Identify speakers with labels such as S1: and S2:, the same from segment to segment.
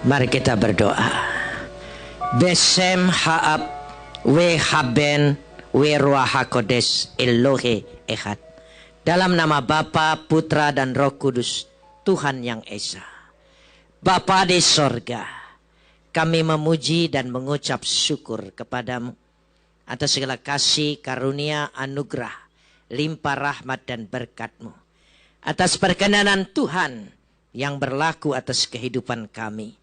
S1: Mari kita berdoa. Besem haab we haben we ruah hakodes Elohe Echad. Dalam nama Bapa, Putra dan Roh Kudus, Tuhan yang Esa. Bapa di sorga, kami memuji dan mengucap syukur kepadamu atas segala kasih, karunia, anugerah, limpah rahmat dan berkat-Mu. Atas perkenanan Tuhan yang berlaku atas kehidupan kami.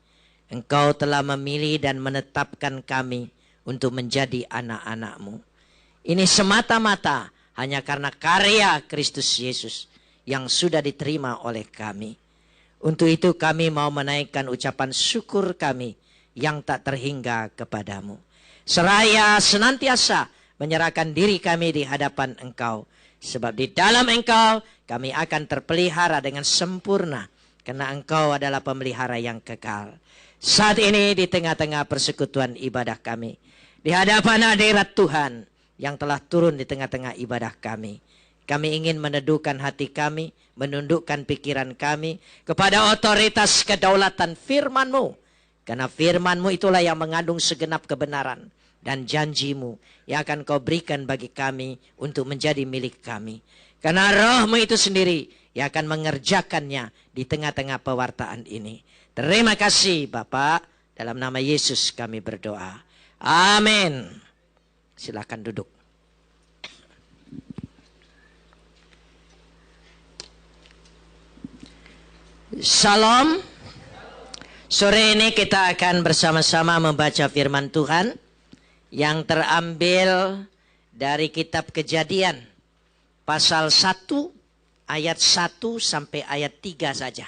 S1: Engkau telah memilih dan menetapkan kami untuk menjadi anak-anak-Mu. Ini semata-mata hanya karena karya Kristus Yesus yang sudah diterima oleh kami. Untuk itu kami mau menaikkan ucapan syukur kami yang tak terhingga kepadamu. Seraya senantiasa menyerahkan diri kami di hadapan Engkau. Sebab di dalam Engkau kami akan terpelihara dengan sempurna. Karena Engkau adalah pemelihara yang kekal. Saat ini di tengah-tengah persekutuan ibadah kami. Di hadapan hadirat Tuhan yang telah turun di tengah-tengah ibadah kami. Kami ingin meneduhkan hati kami, menundukkan pikiran kami kepada otoritas kedaulatan firman-Mu. Karena firman-Mu itulah yang mengandung segenap kebenaran dan janji-Mu yang akan Kau berikan bagi kami untuk menjadi milik kami. Karena Roh-Mu itu sendiri yang akan mengerjakannya di tengah-tengah pewartaan ini. Terima kasih Bapa, dalam nama Yesus kami berdoa. Amin. Silakan duduk. Salam. Sore ini kita akan bersama-sama membaca firman Tuhan yang terambil dari kitab Kejadian pasal 1 ayat 1 sampai ayat 3 saja.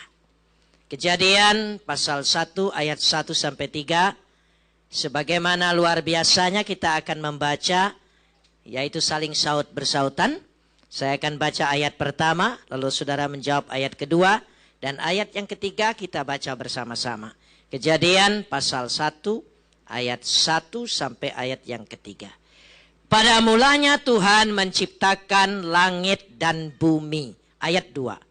S1: Kejadian pasal 1 ayat 1 sampai 3. Sebagaimana luar biasanya kita akan membaca, yaitu saling saut bersautan. Saya akan baca ayat pertama, lalu saudara menjawab ayat kedua. Dan ayat yang ketiga kita baca bersama-sama. Kejadian pasal 1 ayat 1 sampai ayat yang ketiga. Pada mulanya Tuhan menciptakan langit dan bumi. Ayat 2.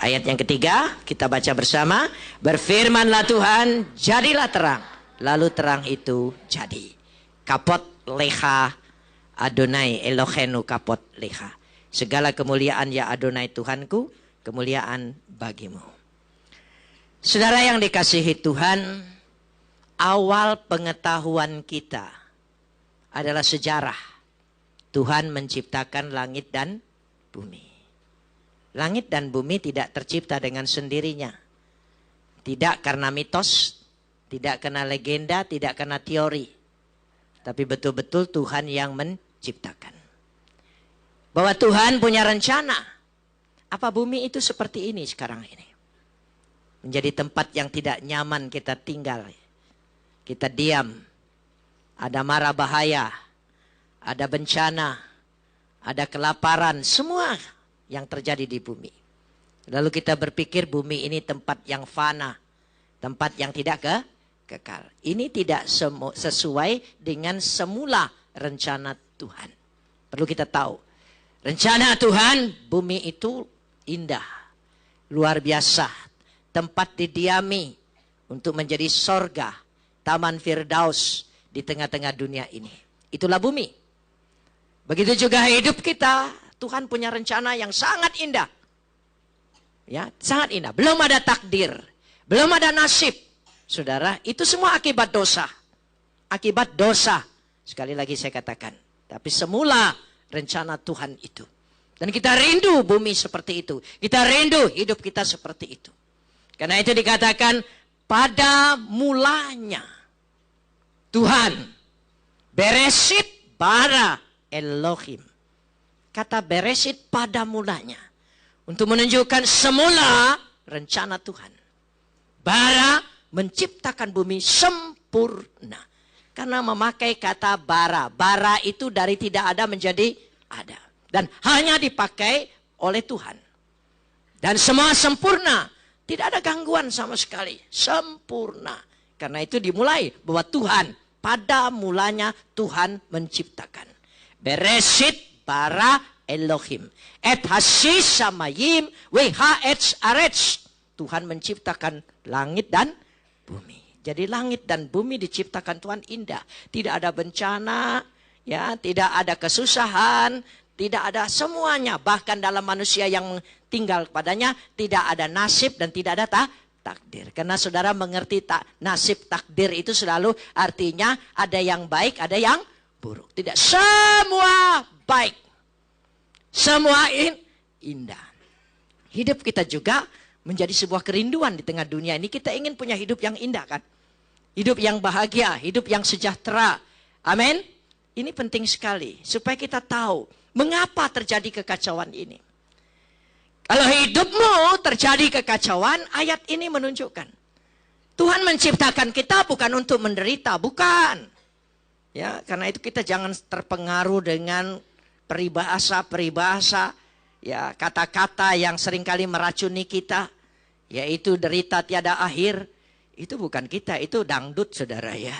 S1: Ayat yang ketiga kita baca bersama. Berfirmanlah Tuhan, jadilah terang. Lalu terang itu jadi. Kapot leha Adonai Elohenu kapot leha. Segala kemuliaan ya Adonai Tuhanku, kemuliaan bagimu. Saudara yang dikasihi Tuhan, awal pengetahuan kita adalah sejarah. Tuhan menciptakan langit dan bumi. Langit dan bumi tidak tercipta dengan sendirinya. Tidak karena mitos, tidak karena legenda, tidak karena teori. Tapi betul-betul Tuhan yang menciptakan. Bahwa Tuhan punya rencana. Apa bumi itu seperti ini sekarang ini? Menjadi tempat yang tidak nyaman kita tinggal. Kita diam. Ada mara bahaya. Ada bencana. Ada kelaparan. Semua yang terjadi di bumi. Lalu kita berpikir bumi ini tempat yang fana. Tempat yang tidak kekal. Ini tidak sesuai dengan semula rencana Tuhan. Perlu kita tahu. Rencana Tuhan, bumi itu indah. Luar biasa. Tempat didiami untuk menjadi sorga. Taman Firdaus di tengah-tengah dunia ini. Itulah bumi. Begitu juga hidup kita. Tuhan punya rencana yang sangat indah. Ya, sangat indah. Belum ada takdir. Belum ada nasib. Saudara, itu semua akibat dosa. Akibat dosa. Sekali lagi saya katakan. Tapi semula rencana Tuhan itu. Dan kita rindu bumi seperti itu. Kita rindu hidup kita seperti itu. Karena itu dikatakan pada mulanya Tuhan. Bereshit bara Elohim. Kata Bereshit pada mulanya. Untuk menunjukkan semula rencana Tuhan. Bara menciptakan bumi sempurna. Karena memakai kata bara. Bara itu dari tidak ada menjadi ada. Dan hanya dipakai oleh Tuhan. Dan semua sempurna. Tidak ada gangguan sama sekali. Sempurna. Karena itu dimulai bahwa Tuhan. Pada mulanya Tuhan menciptakan. Bereshit bara Elohim. Et hasis samayim wehets arets. Tuhan menciptakan langit dan bumi. Jadi langit dan bumi diciptakan Tuhan indah. Tidak ada bencana, ya, tidak ada kesusahan, tidak ada semuanya. Bahkan dalam manusia yang tinggal padanya tidak ada nasib dan tidak ada takdir. Karena saudara mengerti nasib takdir itu selalu artinya ada yang baik, ada yang buruk. Tidak semua baik. Semua indah. Hidup kita juga menjadi sebuah kerinduan di tengah dunia ini. Kita ingin punya hidup yang indah kan? Hidup yang bahagia, hidup yang sejahtera. Amin. Ini penting sekali supaya kita tahu mengapa terjadi kekacauan ini. Kalau hidupmu terjadi kekacauan, ayat ini menunjukkan Tuhan menciptakan kita bukan untuk menderita, bukan. Ya, karena itu kita jangan terpengaruh dengan peribahasa, ya, kata-kata yang seringkali meracuni kita, yaitu derita tiada akhir. Itu bukan kita, itu dangdut saudara ya.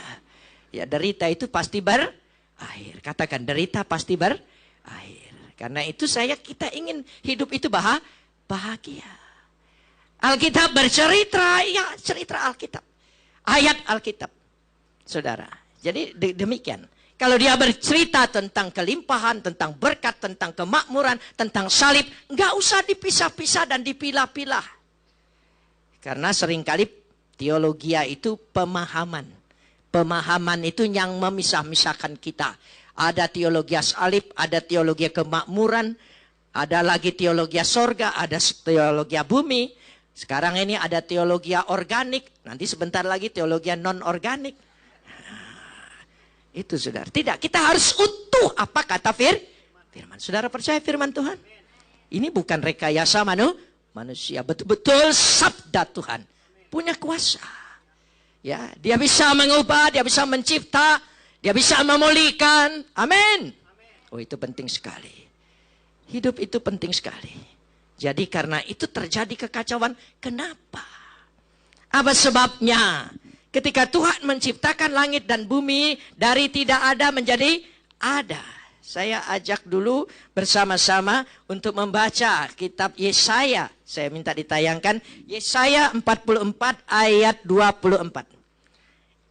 S1: Ya, derita itu pasti berakhir. Katakan derita pasti berakhir. Karena itu kita ingin hidup itu bahagia. Alkitab bercerita, ya cerita Alkitab. Ayat Alkitab. Saudara, jadi demikian. Kalau dia bercerita tentang kelimpahan, tentang berkat, tentang kemakmuran, tentang salib, nggak usah dipisah-pisah dan dipilah-pilah. Karena seringkali teologi itu pemahaman. Pemahaman itu yang memisah-misahkan kita. Ada teologi salib, ada teologi kemakmuran, ada lagi teologi sorga, ada teologi bumi. Sekarang ini ada teologi organik, nanti sebentar lagi teologi non-organik. Itu saudara. Tidak, kita harus utuh apa kata firman. Saudara percaya firman Tuhan? Ini bukan rekayasa manusia. Betul-betul sabda Tuhan. Punya kuasa. Ya, dia bisa mengubah, dia bisa mencipta, dia bisa memulihkan. Amin. Oh, itu penting sekali. Hidup itu penting sekali. Jadi karena itu terjadi kekacauan. Kenapa? Apa sebabnya? Ketika Tuhan menciptakan langit dan bumi dari tidak ada menjadi ada. Saya ajak dulu bersama-sama untuk membaca kitab Yesaya. Saya minta ditayangkan Yesaya 44 ayat 24.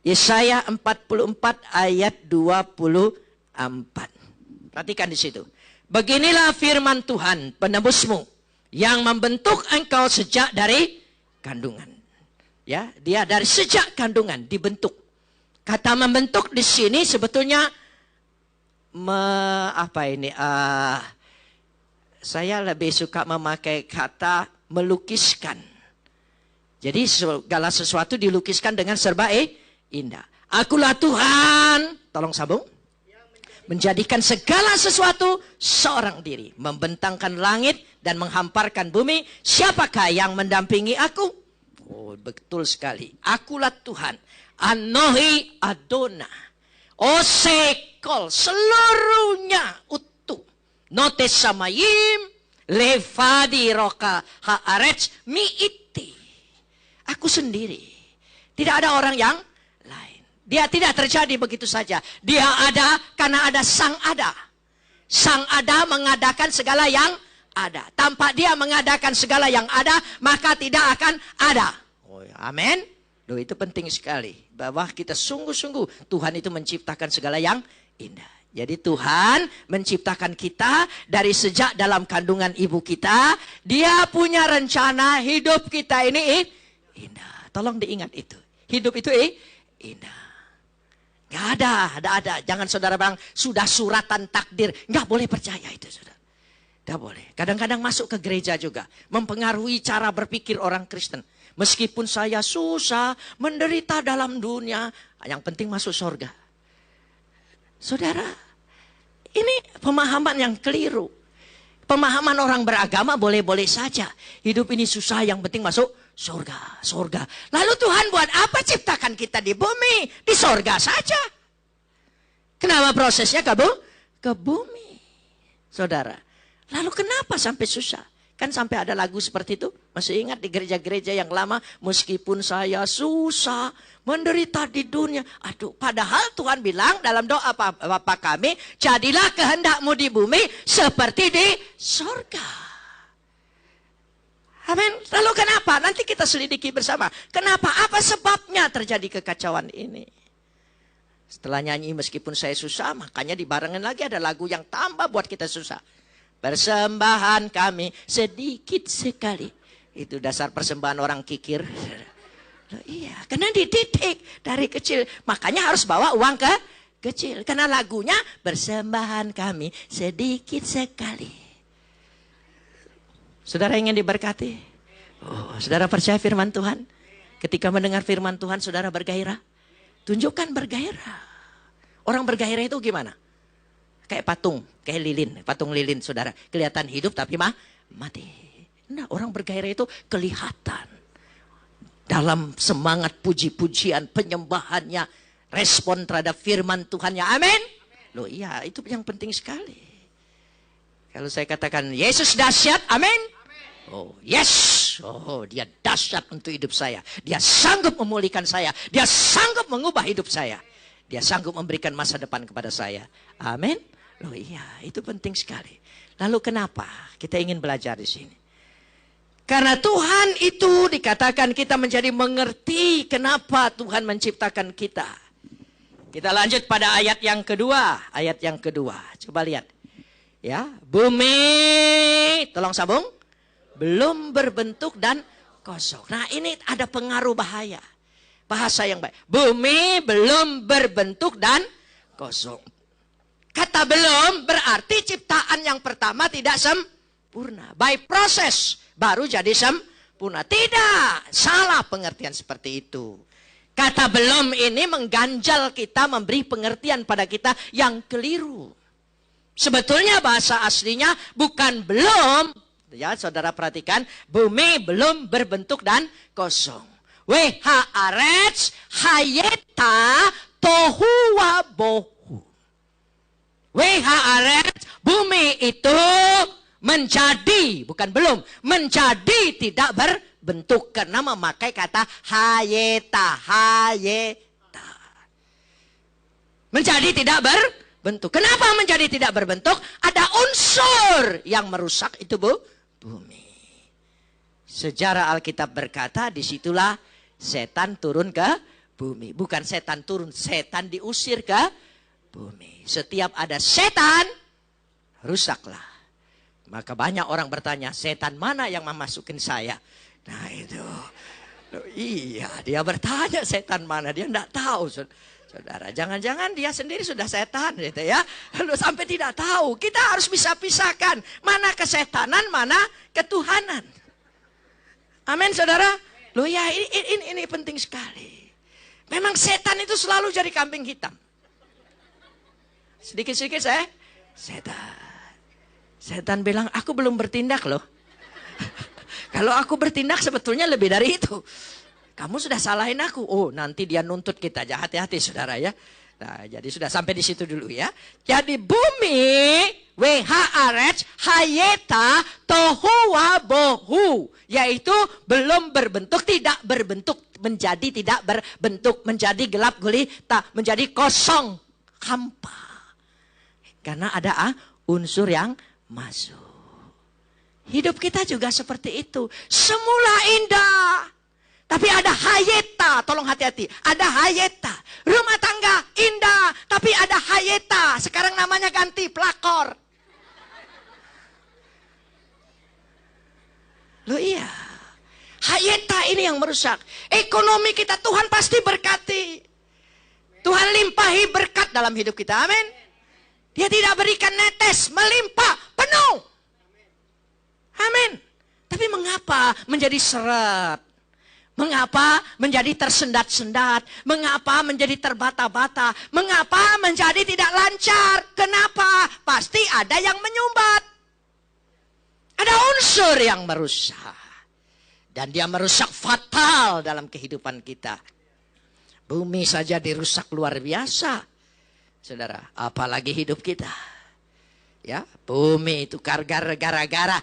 S1: Yesaya 44 ayat 24. Perhatikan di situ. Beginilah firman Tuhan penebusmu yang membentuk engkau sejak dari kandungan. Ya, dia dari sejak kandungan dibentuk. Kata membentuk di sini sebetulnya saya lebih suka memakai kata melukiskan. Jadi segala sesuatu dilukiskan dengan serba indah. Akulah Tuhan, tolong sambung. Menjadikan segala sesuatu seorang diri, membentangkan langit dan menghamparkan bumi. Siapakah yang mendampingi aku? Oh, betul sekali. Akulah Tuhan. Anohi Adona. Osekol. Seluruhnya utuh. Notes samayim. Levadi roka haaretz miiti. Aku sendiri. Tidak ada orang yang lain. Dia tidak terjadi begitu saja. Dia ada karena ada sang ada. Sang ada mengadakan segala yang ada. Tanpa dia mengadakan segala yang ada, maka tidak akan ada. Oh, amin. Loh, itu penting sekali. Bahwa kita sungguh-sungguh Tuhan itu menciptakan segala yang indah. Jadi Tuhan menciptakan kita dari sejak dalam kandungan ibu kita. Dia punya rencana hidup kita ini indah. Tolong diingat itu. Hidup itu indah. Gak ada. Jangan saudara bilang sudah suratan takdir. Gak boleh percaya itu saudara. Gak boleh. Kadang-kadang masuk ke gereja juga. Mempengaruhi cara berpikir orang Kristen. Meskipun saya susah, menderita dalam dunia. Yang penting masuk surga. Saudara, ini pemahaman yang keliru. Pemahaman orang beragama boleh-boleh saja. Hidup ini susah, yang penting masuk surga. Lalu Tuhan buat apa ciptakan kita di bumi? Di surga saja. Kenapa prosesnya ke bumi? Saudara. Lalu kenapa sampai susah? Kan sampai ada lagu seperti itu. Masih ingat di gereja-gereja yang lama, meskipun saya susah, menderita di dunia. Aduh, padahal Tuhan bilang dalam doa Bapa kami, jadilah kehendakmu di bumi seperti di surga. Amin. Lalu kenapa? Nanti kita selidiki bersama. Kenapa? Apa sebabnya terjadi kekacauan ini? Setelah nyanyi meskipun saya susah, makanya dibarengin lagi ada lagu yang tambah buat kita susah. Persembahan kami sedikit sekali. Itu dasar persembahan orang kikir. Loh, iya, karena dididik dari kecil. Makanya harus bawa uang ke kecil. Karena lagunya persembahan kami sedikit sekali. Saudara ingin diberkati? Oh, saudara percaya firman Tuhan? Ketika mendengar firman Tuhan, saudara bergairah? Tunjukkan bergairah. Orang bergairah itu gimana? Kayak patung, kayak lilin. Patung lilin, saudara. Kelihatan hidup tapi mati. Nah, orang bergairah itu kelihatan. Dalam semangat puji-pujian, penyembahannya. Respon terhadap firman Tuhannya. Amin. Loh iya, itu yang penting sekali. Kalau saya katakan, Yesus dahsyat, amin. Oh yes, oh dia dahsyat untuk hidup saya. Dia sanggup memulihkan saya. Dia sanggup mengubah hidup saya. Dia sanggup memberikan masa depan kepada saya. Amin. Loh iya, itu penting sekali. Lalu kenapa kita ingin belajar di sini? Karena Tuhan itu dikatakan kita menjadi mengerti kenapa Tuhan menciptakan kita. Kita lanjut pada ayat yang kedua. Ayat yang kedua. Coba lihat. Ya, bumi, tolong sambung. Belum berbentuk dan kosong. Nah, ini ada pengaruh bahaya. Bahasa yang baik. Bumi belum berbentuk dan kosong. Kata belum berarti ciptaan yang pertama tidak sempurna. By proses baru jadi sempurna. Tidak, salah pengertian seperti itu. Kata belum ini mengganjal kita, memberi pengertian pada kita yang keliru. Sebetulnya bahasa aslinya bukan belum. Ya, saudara perhatikan, bumi belum berbentuk dan kosong. Haaretz hayeta tohu wabohu. Haaretz, bumi itu menjadi, bukan belum, menjadi tidak berbentuk karena memakai kata hayeta, hayeta. Menjadi tidak berbentuk. Kenapa menjadi tidak berbentuk? Ada unsur yang merusak itu, bumi. Sejarah Alkitab berkata, disitulah setan turun ke bumi. Bukan setan turun, setan diusir ke bumi. Setiap ada setan, rusaklah. Maka banyak orang bertanya, setan mana yang memasukin saya? Nah itu. Loh, iya, dia bertanya setan mana, dia tidak tahu. Saudara, jangan-jangan dia sendiri sudah setan gitu ya. Lalu sampai tidak tahu. Kita harus bisa pisahkan mana kesetanan, mana ketuhanan. Amin, saudara. Loh ya, ini penting sekali. Memang setan itu selalu jadi kambing hitam. Sedikit-sedikit setan. Setan bilang, aku belum bertindak loh. Kalau aku bertindak sebetulnya lebih dari itu. Kamu sudah salahin aku. Oh, nanti dia nuntut kita. Hati-hati saudara ya. Nah, jadi sudah sampai di situ dulu ya. Jadi bumi, haaretz hayeta tohu wabohu. Yaitu belum berbentuk, tidak berbentuk. Menjadi tidak berbentuk. Menjadi gelap gulita. Menjadi kosong. Hampa. Karena ada unsur yang masuk. Hidup kita juga seperti itu. Semula indah. Tapi ada hayeta. Tolong hati-hati. Ada hayeta. Rumah tangga indah. Tapi ada hayeta. Sekarang namanya ganti pelakor. Loh iya. Hayeta ini yang merusak. Ekonomi kita Tuhan pasti berkati. Tuhan limpahi berkat dalam hidup kita. Amin. Dia tidak berikan netes, melimpah, penuh. Amin. Tapi mengapa menjadi seret? Mengapa menjadi tersendat-sendat? Mengapa menjadi terbata-bata? Mengapa menjadi tidak lancar? Kenapa? Pasti ada yang menyumbat. Ada unsur yang merusak. Dan dia merusak fatal dalam kehidupan kita. Bumi saja dirusak luar biasa. Saudara, apalagi hidup kita. Ya, bumi itu gara-gara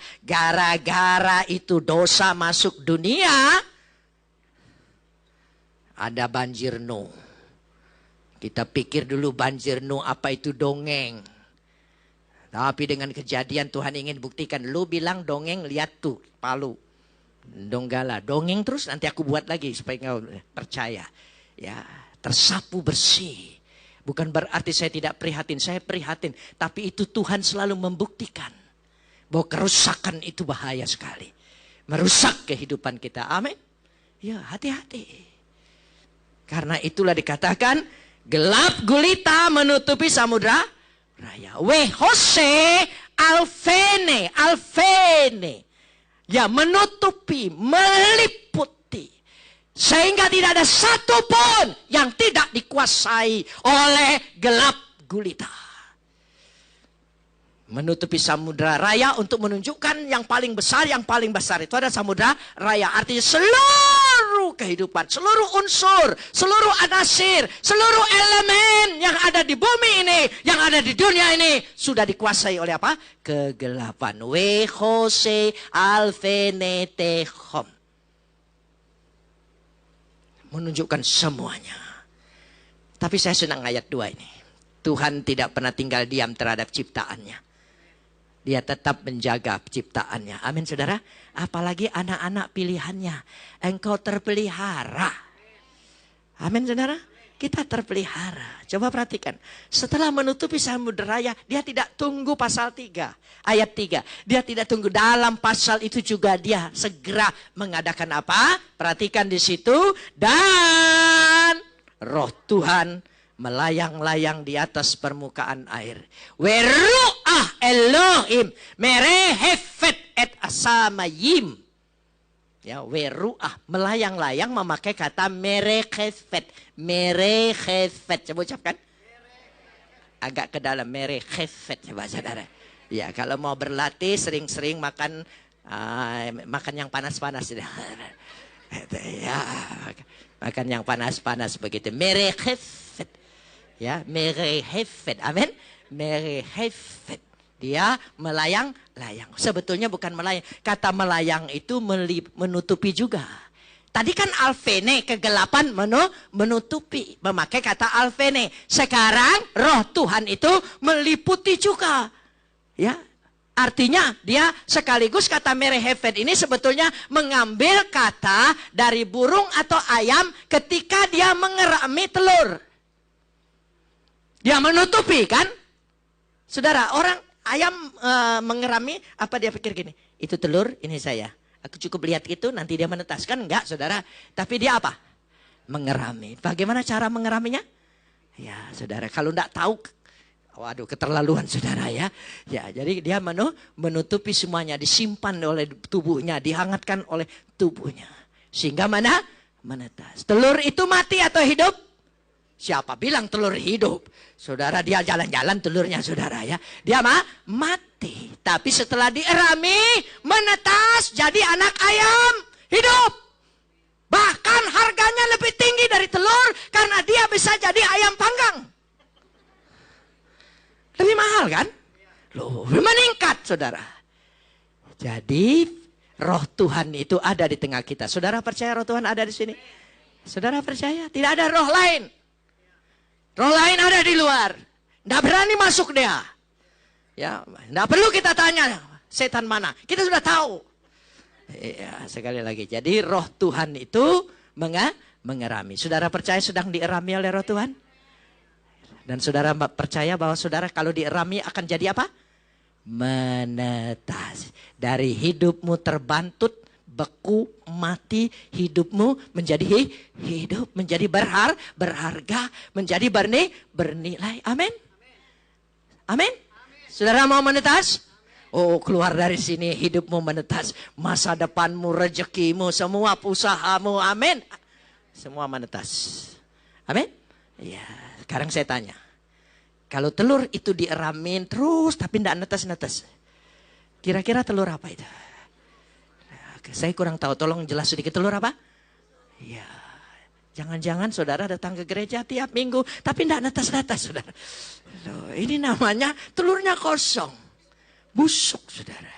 S1: itu dosa masuk dunia. Ada banjir Nuh. Kita pikir dulu banjir Nuh apa itu dongeng. Tapi dengan kejadian Tuhan ingin buktikan. Lu bilang dongeng, lihat tuh Palu. Donggala, dongeng terus nanti aku buat lagi supaya kau percaya. Ya, tersapu bersih. Bukan berarti saya tidak prihatin, saya prihatin. Tapi itu Tuhan selalu membuktikan bahwa kerusakan itu bahaya sekali. Merusak kehidupan kita. Amin. Ya, hati-hati. Karena itulah dikatakan gelap gulita menutupi samudra raya. Wehose alfene. Ya, menutupi, meliputi. Sehingga tidak ada satupun yang tidak dikuasai oleh gelap gulita. Menutupi samudra raya untuk menunjukkan yang paling besar itu ada samudra raya. Artinya seluruh kehidupan, seluruh unsur, seluruh anasir, seluruh elemen yang ada di bumi ini, yang ada di dunia ini sudah dikuasai oleh apa? Kegelapan. Wehose alfenetehom. Menunjukkan semuanya. Tapi saya senang ayat 2 ini. Tuhan tidak pernah tinggal diam terhadap ciptaannya. Dia tetap menjaga ciptaannya. Amin saudara. Apalagi anak-anak pilihannya. Engkau terpelihara. Amin saudara. Kita terpelihara. Coba perhatikan. Setelah menutupi samudera raya, dia tidak tunggu pasal 3. Ayat 3. Dia tidak tunggu. Dalam pasal itu juga dia segera mengadakan apa? Perhatikan di situ. Dan roh Tuhan melayang-layang di atas permukaan air. Weru'ah Elohim merehefet et asamayim. Ya, weru'ah, melayang-layang memakai kata merehefet. Merehefet, coba ucapkan. Agak ke dalam, merehefet, coba saudara. Ya, kalau mau berlatih sering-sering makan yang panas-panas. Ya, makan yang panas-panas begitu. Merehefet. Ya, merehefet. Amin. Merehefet. Dia melayang-layang. Sebetulnya bukan melayang. Kata melayang itu menutupi juga. Tadi kan alfene, kegelapan menutupi. Memakai kata alfene. Sekarang roh Tuhan itu meliputi juga. Ya. Artinya dia sekaligus kata merehefet ini sebetulnya mengambil kata dari burung atau ayam ketika dia mengerami telur. Dia menutupi kan? Saudara, orang ayam mengerami, apa dia pikir gini? Itu telur, ini saya. Aku cukup lihat itu, nanti dia menetas. Kan enggak, saudara. Tapi dia apa? Mengerami. Bagaimana cara mengeraminya? Ya, saudara, kalau enggak tahu, waduh, keterlaluan, saudara ya. Ya, jadi dia menutupi semuanya, disimpan oleh tubuhnya, dihangatkan oleh tubuhnya. Sehingga mana? Menetas. Telur itu mati atau hidup? Siapa bilang telur hidup? Saudara, dia jalan-jalan telurnya, saudara ya. Dia mati. Tapi setelah dierami, menetas jadi anak ayam hidup. Bahkan harganya lebih tinggi dari telur karena dia bisa jadi ayam panggang. Lebih mahal kan? Loh, meningkat, saudara. Jadi roh Tuhan itu ada di tengah kita. Saudara percaya roh Tuhan ada di sini? Saudara percaya? Tidak ada roh lain. Roh lain ada di luar. Tidak berani masuk dia. Ya, tidak perlu kita tanya setan mana. Kita sudah tahu. Ya, sekali lagi. Jadi roh Tuhan itu mengerami. Saudara percaya sedang dierami oleh roh Tuhan? Dan saudara percaya bahwa saudara kalau dierami akan jadi apa? Menetas. Dari hidupmu terbantut, beku, mati, hidupmu menjadi hidup, menjadi berharga, menjadi bernilai. Amin. Amin. Saudara mau menetas? Oh, keluar dari sini hidupmu menetas. Masa depanmu, rezekimu, semua usahamu. Amin. Semua menetas. Amin. Ya, sekarang saya tanya. Kalau telur itu dieramin terus tapi tidak netes-netes. Kira-kira telur apa itu? Saya kurang tahu, tolong jelas sedikit, telur apa? Ya, jangan-jangan saudara datang ke gereja tiap minggu, tapi tidak netes-netes, saudara. Loh, ini namanya telurnya kosong. busuk, saudara.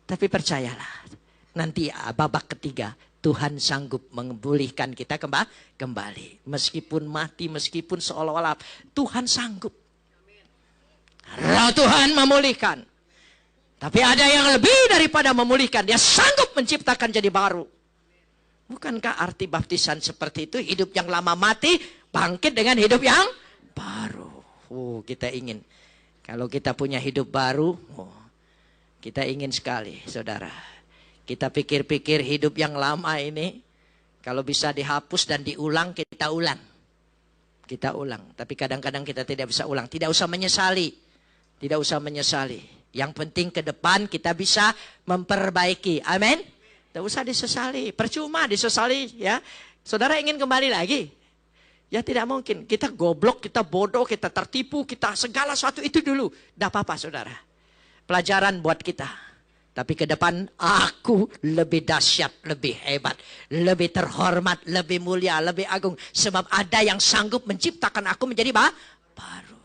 S1: Tapi percayalah, nanti babak ketiga Tuhan sanggup memulihkan kita kembali. Meskipun mati, meskipun seolah-olah Tuhan sanggup. Roh Tuhan memulihkan. Tapi ada yang lebih daripada memulihkan. Dia sanggup menciptakan jadi baru. Bukankah arti baptisan seperti itu? Hidup yang lama mati, bangkit dengan hidup yang baru. Kita ingin. Kalau kita punya hidup baru, kita ingin sekali, saudara. Kita pikir-pikir hidup yang lama ini, kalau bisa dihapus dan diulang, kita ulang. Kita ulang. Tapi kadang-kadang kita tidak bisa ulang. Tidak usah menyesali. Tidak usah menyesali. Yang penting ke depan kita bisa memperbaiki. Amin. Tidak usah disesali. Percuma disesali, ya. Saudara ingin kembali lagi? Ya tidak mungkin. Kita goblok, kita bodoh, kita tertipu, kita segala sesuatu itu dulu. Tidak apa-apa, saudara. Pelajaran buat kita. Tapi ke depan aku lebih dahsyat, lebih hebat, lebih terhormat, lebih mulia, lebih agung. Sebab ada yang sanggup menciptakan aku menjadi baru.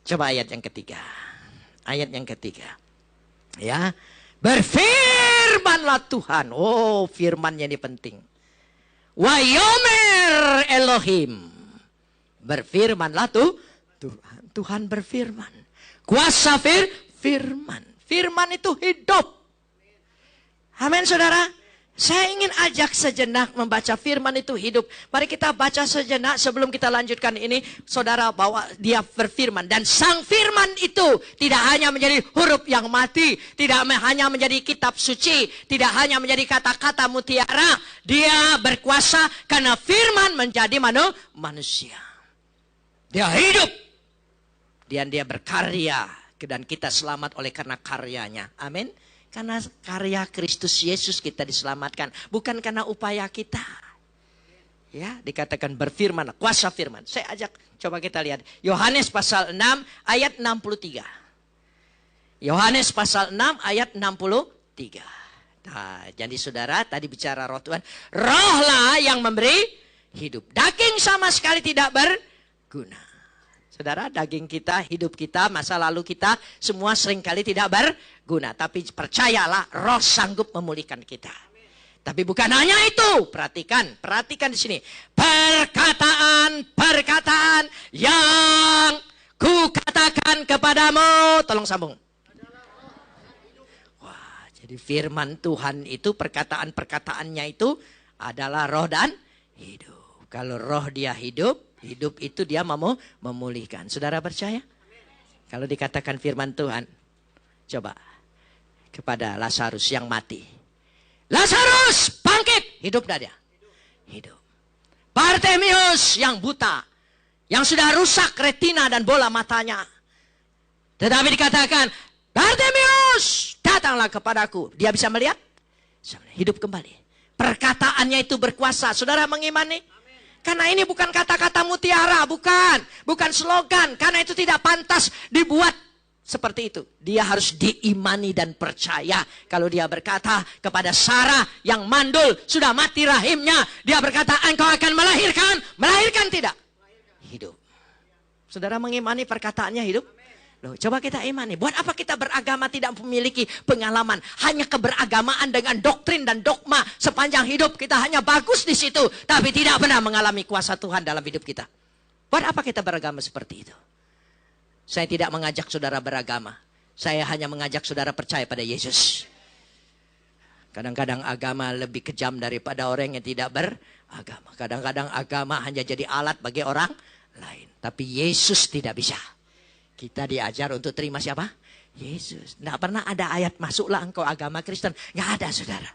S1: Coba ayat yang ketiga. Ayat yang ketiga. Ya. Berfirmanlah Tuhan. Oh, firmannya ini penting. Wa yomer Elohim. Berfirmanlah Tuhan. Tuhan berfirman. Kuasa firman. Firman itu hidup. Amin, saudara. Saya ingin ajak sejenak membaca firman itu hidup. Mari kita baca sejenak sebelum kita lanjutkan ini. Saudara, bawa dia berfirman. Dan sang firman itu tidak hanya menjadi huruf yang mati. Tidak hanya menjadi kitab suci. Tidak hanya menjadi kata-kata mutiara. Dia berkuasa karena firman menjadi manusia. Dia hidup. Dan dia berkarya. Dan kita selamat oleh karena karyanya. Amin. Karena karya Kristus Yesus kita diselamatkan. Bukan karena upaya kita. Ya, dikatakan berfirman, kuasa firman. Saya ajak, coba kita lihat. Yohanes pasal 6 ayat 63. Yohanes pasal 6 ayat 63. Nah, jadi saudara, tadi bicara roh Tuhan. Rohlah yang memberi hidup. Daging sama sekali tidak berguna. Saudara, daging kita, hidup kita, masa lalu kita, semua seringkali tidak berguna. Tapi percayalah, roh sanggup memulihkan kita. Tapi bukan hanya itu. Perhatikan di sini. Perkataan yang kukatakan kepadamu. Tolong sambung. Wah, jadi firman Tuhan itu, perkataan-perkataannya itu adalah roh dan hidup. Kalau roh dia hidup itu dia mau memulihkan. Saudara percaya? Kalau dikatakan firman Tuhan, coba kepada Lazarus yang mati. Lazarus, bangkit! Hidup dah dia. Hidup. Bartemius yang buta, yang sudah rusak retina dan bola matanya. Tetapi dikatakan, Bartemius, datanglah kepadaku. Dia bisa melihat? Hidup kembali. Perkataannya itu berkuasa. Saudara mengimani? Karena ini bukan kata-kata mutiara, bukan slogan. Karena itu tidak pantas dibuat seperti itu. Dia harus diimani dan percaya. Kalau dia berkata kepada Sarah yang mandul, sudah mati rahimnya. Dia berkata, engkau akan melahirkan. Melahirkan tidak? Hidup. Saudara mengimani perkataannya hidup? Loh, coba kita imani. Buat apa kita beragama tidak memiliki pengalaman? Hanya keberagamaan dengan doktrin dan dogma sepanjang hidup. Kita hanya bagus di situ. Tapi tidak pernah mengalami kuasa Tuhan dalam hidup kita. Buat apa kita beragama seperti itu? Saya tidak mengajak saudara beragama. Saya hanya mengajak saudara percaya pada Yesus. Kadang-kadang agama lebih kejam daripada orang yang tidak beragama. Kadang-kadang agama hanya jadi alat bagi orang lain. Tapi Yesus tidak bisa. Kita diajar untuk terima siapa? Yesus. Tidak pernah ada ayat masuklah engkau agama Kristen. Nggak ada, saudara.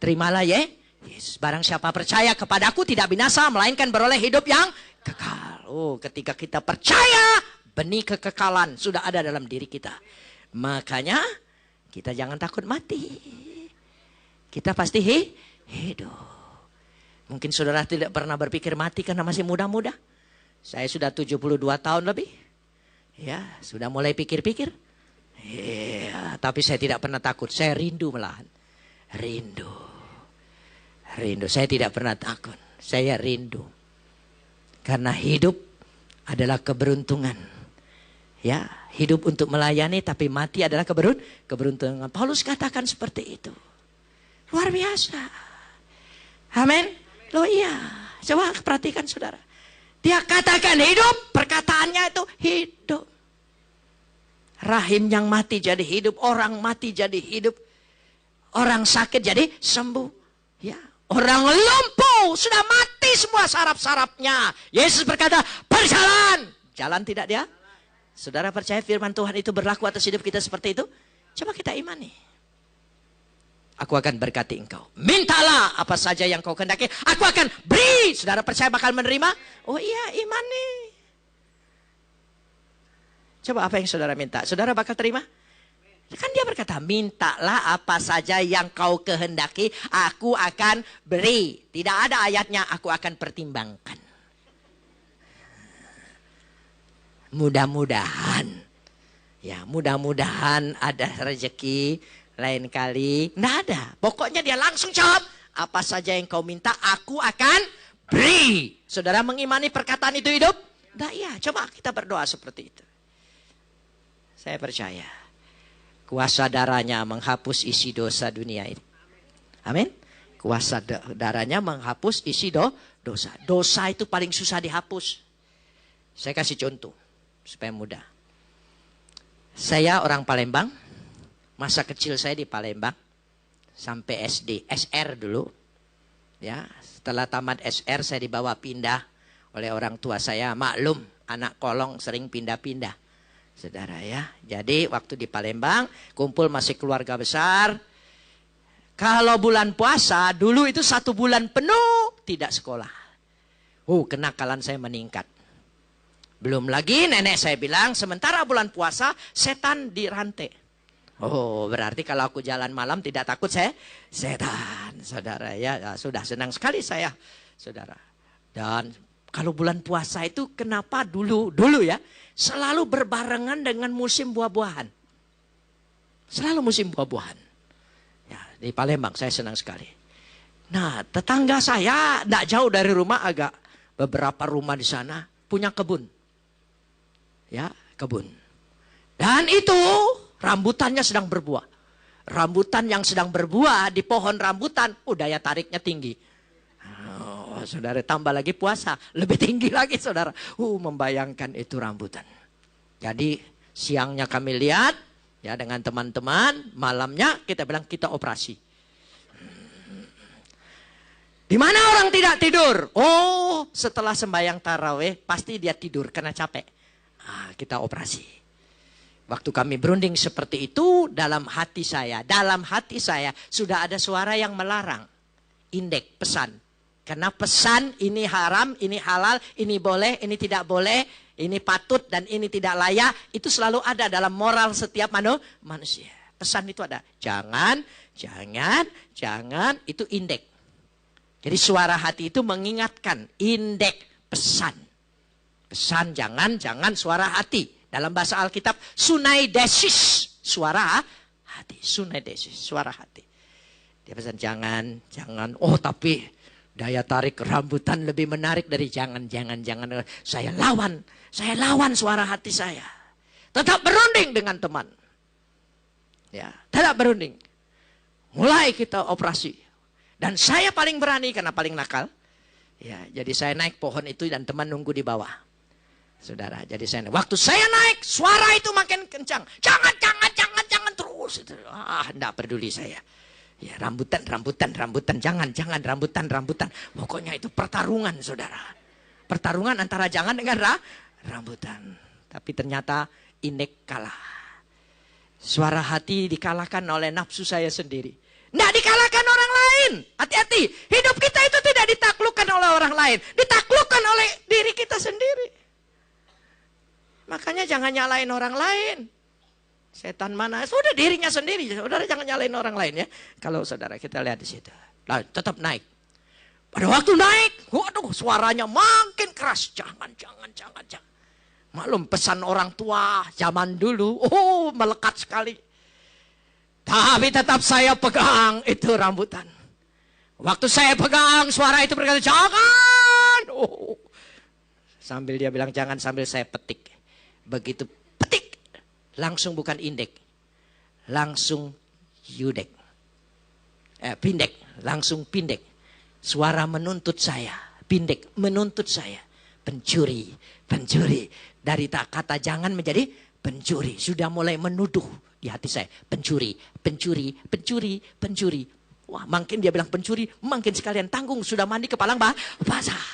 S1: Terimalah ya Yesus. Barang siapa percaya kepadaku tidak binasa, melainkan beroleh hidup yang kekal. Oh, ketika kita percaya, benih kekekalan sudah ada dalam diri kita. Makanya kita jangan takut mati. Kita pasti hidup. Mungkin saudara tidak pernah berpikir mati karena masih muda-muda. Saya sudah 72 tahun lebih. Ya, sudah mulai pikir-pikir. Ya, tapi saya tidak pernah takut. Saya rindu malahan. Rindu. Saya tidak pernah takut. Saya rindu. Karena hidup adalah keberuntungan. Ya, hidup untuk melayani tapi mati adalah keberuntungan. Paulus katakan seperti itu. Luar biasa. Amin. Loh iya. Coba perhatikan saudara. Dia katakan hidup, perkataannya itu hidup. Rahim yang mati jadi hidup, orang mati jadi hidup. Orang sakit jadi sembuh. Ya, orang lumpuh sudah mati semua saraf-sarafnya. Yesus berkata, berjalan. Jalan tidak dia? Saudara percaya firman Tuhan itu berlaku atas hidup kita seperti itu? Coba kita imani. Aku akan berkati engkau. Mintalah apa saja yang kau kehendaki. Aku akan beri. Saudara percaya bakal menerima? Oh iya, imani. Coba apa yang saudara minta? Saudara bakal terima? Kan dia berkata, mintalah apa saja yang kau kehendaki. Aku akan beri. Tidak ada ayatnya, aku akan pertimbangkan. Mudah-mudahan. Ya, mudah-mudahan ada rezeki lain kali. Nggak ada. Pokoknya dia langsung jawab. Apa saja yang kau minta, aku akan beri. Saudara mengimani perkataan itu hidup? Nah iya, coba kita berdoa seperti itu. Saya percaya. Kuasa darahnya menghapus isi dosa dunia ini. Amin. Kuasa darahnya menghapus isi dosa. Dosa itu paling susah dihapus. Saya kasih contoh. Supaya mudah. Saya orang Palembang. Masa kecil saya di Palembang. Sampai SD. SR dulu. Ya, setelah tamat SR saya dibawa pindah oleh orang tua saya. Maklum, anak kolong sering pindah-pindah. Saudara ya. Jadi waktu di Palembang. Kumpul masih keluarga besar. Kalau bulan puasa. Dulu itu 1 bulan penuh. Tidak sekolah. Kenakalan saya meningkat. Belum lagi nenek saya bilang, sementara bulan puasa, setan dirantai. Berarti kalau aku jalan malam tidak takut setan. Saudara ya, sudah senang sekali saya. Saudara. Dan kalau bulan puasa itu kenapa dulu ya, selalu berbarengan dengan musim buah-buahan. Selalu musim buah-buahan. Ya, di Palembang saya senang sekali. Nah, tetangga saya tidak jauh dari rumah, agak beberapa rumah di sana punya kebun. Ya, kebun. Dan itu rambutannya sedang berbuah. Rambutan yang sedang berbuah di pohon rambutan, daya tariknya tinggi. Saudara tambah lagi puasa, lebih tinggi lagi saudara. Membayangkan itu rambutan. Jadi siangnya kami lihat ya dengan teman-teman, malamnya kita bilang kita operasi. Di mana orang tidak tidur? Setelah sembahyang tarawih pasti dia tidur karena capek. Kita operasi. Waktu kami berunding seperti itu, dalam hati saya sudah ada suara yang melarang. Indek, pesan. Karena pesan ini haram, ini halal, ini boleh, ini tidak boleh, ini patut dan ini tidak layak. Itu selalu ada dalam moral setiap manusia. Pesan itu ada. Jangan, itu indek. Jadi suara hati itu mengingatkan. Indek, pesan. Pesan jangan suara hati. Dalam bahasa Alkitab, sunaidesis, suara hati. Sunaidesis, suara hati. Dia pesan jangan. Tapi daya tarik rambutan lebih menarik dari jangan. Saya lawan suara hati saya. Tetap berunding dengan teman. Ya, tetap berunding. Mulai kita operasi. Dan saya paling berani karena paling nakal. Ya, jadi saya naik pohon itu dan teman nunggu di bawah. Saudara, jadi waktu saya naik, suara itu makin kencang. Jangan terus. Enggak peduli saya. Ya, rambutan, jangan rambutan. Pokoknya itu pertarungan, saudara. Pertarungan antara jangan dengan rambutan. Tapi ternyata indek kalah. Suara hati dikalahkan oleh nafsu saya sendiri. Enggak dikalahkan orang lain. Hati-hati, hidup kita itu tidak ditaklukkan oleh orang lain. Ditaklukkan oleh diri kita sendiri. Makanya jangan nyalain orang lain. Setan mana? Sudah dirinya sendiri. Saudara jangan nyalain orang lain ya. Kalau saudara kita lihat di situ. Lalu tetap naik. Pada waktu naik, suaranya makin keras. Jangan. Maklum pesan orang tua zaman dulu. Melekat sekali. Tapi tetap saya pegang itu rambutan. Waktu saya pegang suara itu berkata jangan. Sambil dia bilang jangan sambil saya petik. Begitu petik Langsung bukan indek. Langsung yudek. Pindek. Langsung pindek. Suara menuntut saya. Pindek menuntut saya. Pencuri. Pencuri. Dari kata jangan menjadi pencuri. Sudah mulai menuduh di hati saya. Pencuri. Pencuri. Pencuri. Pencuri. Wah, makin dia bilang pencuri. Makin sekalian tanggung. Sudah mandi kepalang basah.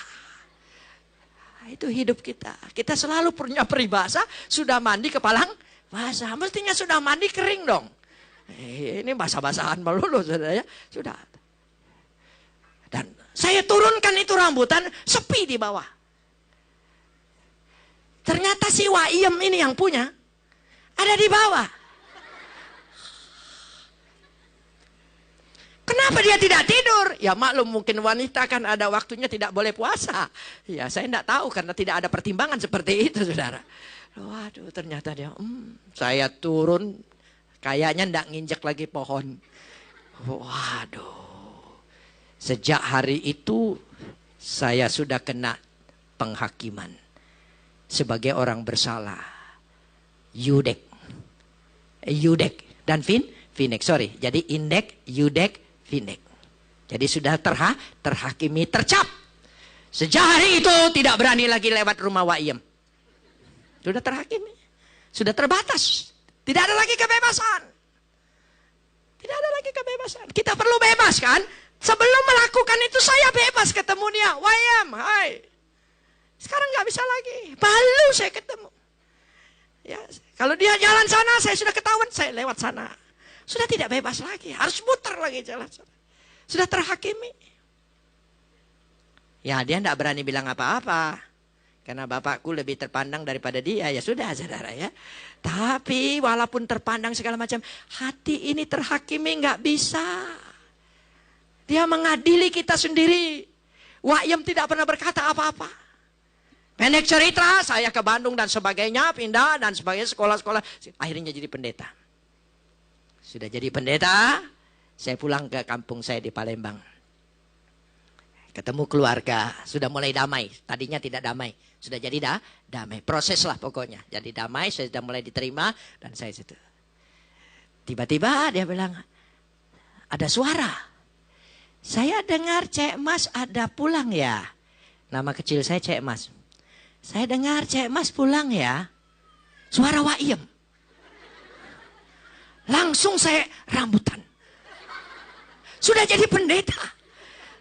S1: Itu hidup kita. Kita selalu punya peribahasa. Sudah mandi kepalang basah. Mestinya sudah mandi kering dong. Ini basah-basahan melulu, saudara ya. Sudah. Dan saya turunkan itu rambutan, sepi di bawah. Ternyata si Waiem ini yang punya, ada di bawah. Kenapa dia tidak tidur? Ya maklum, mungkin wanita kan ada waktunya tidak boleh puasa. Ya saya tidak tahu karena tidak ada pertimbangan seperti itu, saudara. Waduh, ternyata dia, saya turun, kayaknya tidak nginjek lagi pohon. Waduh. Sejak hari itu saya sudah kena penghakiman sebagai orang bersalah. Yudek. Yudek dan Finek. Sorry. Jadi indek, yudek, Finek. Jadi sudah terhakimi, tercap. Sejak hari itu tidak berani lagi lewat rumah Waiem. Sudah terhakimi. Sudah terbatas. Tidak ada lagi kebebasan. Tidak ada lagi kebebasan. Kita perlu bebas kan? Sebelum melakukan itu saya bebas ketemu dia. Waiem, hai. Sekarang nggak bisa lagi. Baru saya ketemu. Ya, kalau dia jalan sana, saya sudah ketahuan, saya lewat sana. Sudah tidak bebas lagi. Harus muter lagi jalan sana. Sudah terhakimi. Ya, dia tidak berani bilang apa-apa. Karena bapakku lebih terpandang daripada dia. Ya sudah, saudara ya. Tapi walaupun terpandang segala macam, hati ini terhakimi nggak bisa. Dia mengadili kita sendiri. Waiem tidak pernah berkata apa-apa. Pendek cerita, saya ke Bandung dan sebagainya, pindah dan sebagainya, sekolah-sekolah. Akhirnya jadi pendeta. Sudah jadi pendeta, saya pulang ke kampung saya di Palembang. Ketemu keluarga, sudah mulai damai. Tadinya tidak damai, sudah jadi damai. Proses lah pokoknya. Jadi damai, saya sudah mulai diterima dan saya situ. Tiba-tiba dia bilang, ada suara. Saya dengar Cek Mas ada pulang ya. Nama kecil saya Cek Mas. Saya dengar Cek Mas pulang ya. Suara Waiem. Langsung saya rambutan. Sudah jadi pendeta.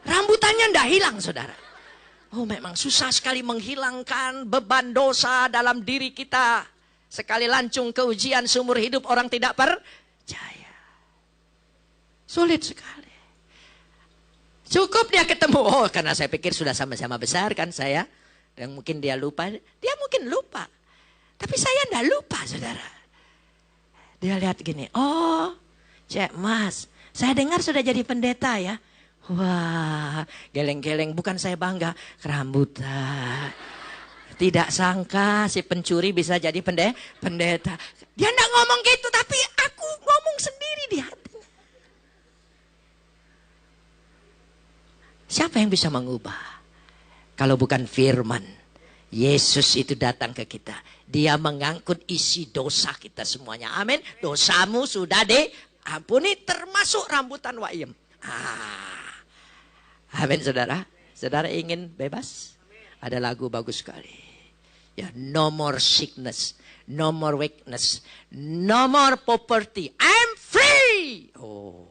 S1: Rambutannya tidak hilang, saudara. Oh, memang susah sekali menghilangkan beban dosa dalam diri kita. Sekali lancung ke ujian seumur hidup orang tidak percaya. Sulit sekali. Cukup dia ketemu. Oh, karena saya pikir sudah sama-sama besar kan saya. Dan mungkin dia lupa. Dia mungkin lupa. Tapi saya tidak lupa, saudara. Dia lihat gini. Oh, Cek Mas. Saya dengar sudah jadi pendeta ya. Wah, geleng-geleng. Bukan saya bangga. Rambutan. Tidak sangka si pencuri bisa jadi pendeta. Dia tidak ngomong gitu. Tapi aku ngomong sendiri di hati. Siapa yang bisa mengubah? Kalau bukan firman. Yesus itu datang ke kita. Dia mengangkut isi dosa kita semuanya. Amin. Dosamu sudah diampuni termasuk rambutan Waiem. Amin, saudara. Saudara ingin bebas? Ada lagu bagus sekali. Ya, no more sickness. No more weakness. No more poverty. I'm free. Oh,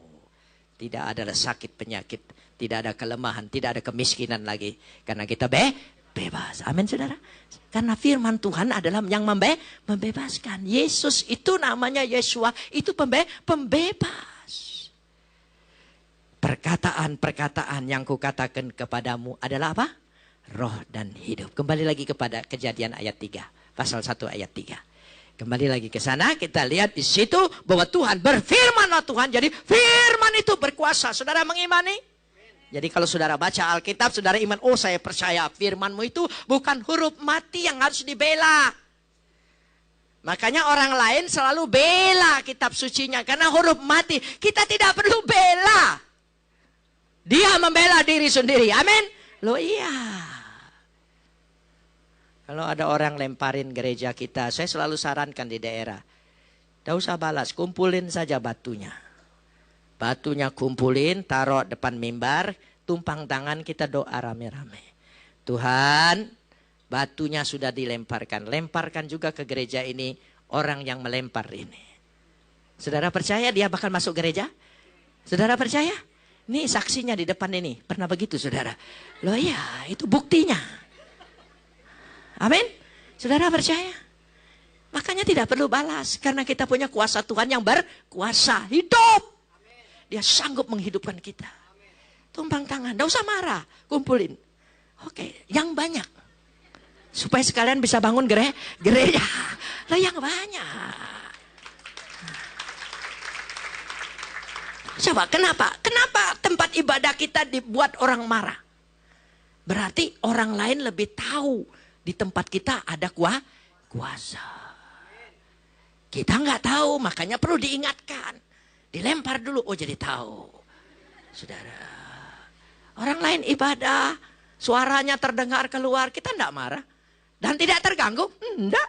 S1: tidak ada sakit penyakit. Tidak ada kelemahan, tidak ada kemiskinan lagi. Karena kita bebas. Amin, saudara. Karena firman Tuhan adalah yang membebaskan. Yesus itu namanya Yeshua. Itu pembebas. Perkataan-perkataan yang kukatakan kepadamu adalah apa? Roh dan hidup. Kembali lagi kepada Kejadian ayat 3. Pasal 1 ayat 3. Kembali lagi ke sana. Kita lihat di situ bahwa Tuhan berfirmanlah Tuhan. Jadi firman itu berkuasa. Saudara mengimani? Jadi kalau saudara baca Alkitab, saudara iman, oh saya percaya firman-Mu itu bukan huruf mati yang harus dibela. Makanya orang lain selalu bela kitab sucinya karena huruf mati. Kita tidak perlu bela. Dia membela diri sendiri. Amin. Loh iya. Kalau ada orang lemparin gereja kita, saya selalu sarankan di daerah. Tidak usah balas, kumpulin saja batunya. Batunya kumpulin, taruh depan mimbar, tumpang tangan, kita doa rame-rame. Tuhan, batunya sudah dilemparkan. Lemparkan juga ke gereja ini orang yang melempar ini. Saudara percaya dia bakal masuk gereja? Saudara percaya? Ini saksinya di depan ini. Pernah begitu saudara? Loh ya, itu buktinya. Amin. Saudara percaya? Makanya tidak perlu balas. Karena kita punya kuasa Tuhan yang berkuasa. Hidup. Dia sanggup menghidupkan kita. Tumpang tangan. Tidak usah marah. Kumpulin. Oke. Yang banyak. Supaya sekalian bisa bangun gereja. Lah yang banyak. Coba kenapa? Kenapa tempat ibadah kita dibuat orang marah? Berarti orang lain lebih tahu. Di tempat kita ada kuasa. Kita nggak tahu, makanya perlu diingatkan. Dilempar dulu, oh jadi tahu. Saudara, orang lain ibadah, suaranya terdengar keluar, kita nggak marah. Dan tidak terganggu? Enggak.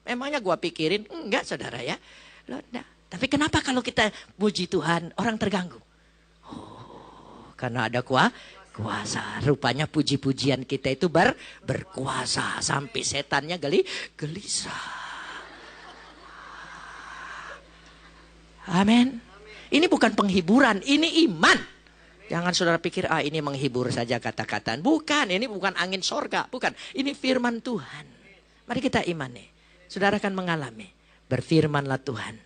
S1: Emangnya gua pikirin? Enggak saudara ya. Loh, enggak. Tapi kenapa kalau kita puji Tuhan, orang terganggu? Oh, karena ada kuasa. Rupanya puji-pujian kita itu berkuasa. Sampai setannya gelisah. Amin. Ini bukan penghiburan, ini iman. Jangan saudara pikir, ini menghibur saja kata-kataan. Bukan, ini bukan angin sorga. Bukan, ini firman Tuhan. Mari kita imani. Saudara akan mengalami. Berfirmanlah Tuhan.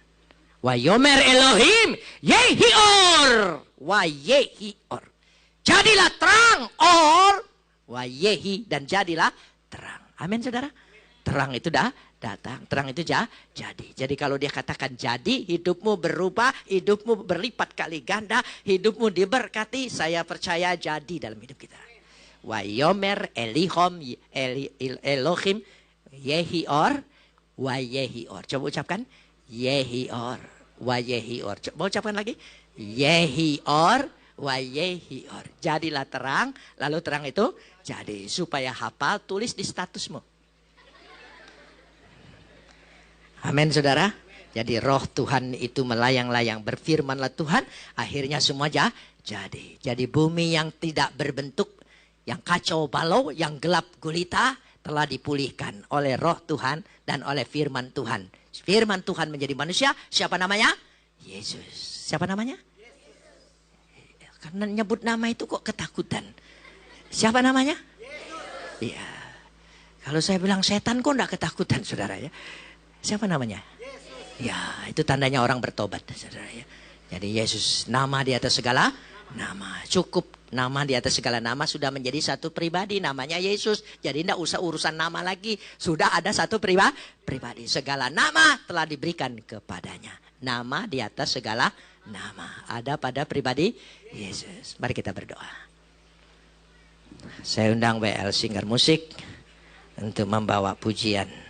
S1: Wa yomer Elohim yehior. Wa yehior. Jadilah terang. Or. Wa yehi. Dan jadilah terang. Amin saudara. Terang itu datang. Terang itu jadi. Jadi kalau dia katakan jadi, hidupmu berubah, hidupmu berlipat kali ganda, hidupmu diberkati, saya percaya jadi dalam hidup kita. Wa yomer Elohim yehior. Wa yehior. Coba ucapkan. Yehior. Wa yehior. Coba ucapkan lagi. Yehior. Wa yehior. Jadilah terang. Lalu terang itu jadi. Supaya hafal, tulis di statusmu. Amin saudara. Jadi roh Tuhan itu melayang-layang. Berfirmanlah Tuhan. Akhirnya semua jadi. Jadi bumi yang tidak berbentuk. Yang kacau balau. Yang gelap gulita. Telah dipulihkan oleh roh Tuhan. Dan oleh firman Tuhan. Firman Tuhan menjadi manusia. Siapa namanya? Yesus. Siapa namanya? Yesus. Karena nyebut nama itu kok ketakutan. Siapa namanya? Yesus. Iya. Kalau saya bilang setan kok enggak ketakutan saudara ya. Siapa namanya? Yesus. Ya, itu tandanya orang bertobat, saudara ya. Jadi Yesus, nama di atas segala nama. Cukup nama di atas segala nama sudah menjadi satu pribadi, namanya Yesus. Jadi tidak usah urusan nama lagi. Sudah ada satu pribadi. Segala nama telah diberikan kepadanya. Nama di atas segala nama. Ada pada pribadi Yesus. Mari kita berdoa. Saya undang WL Singer Musik untuk membawa pujian.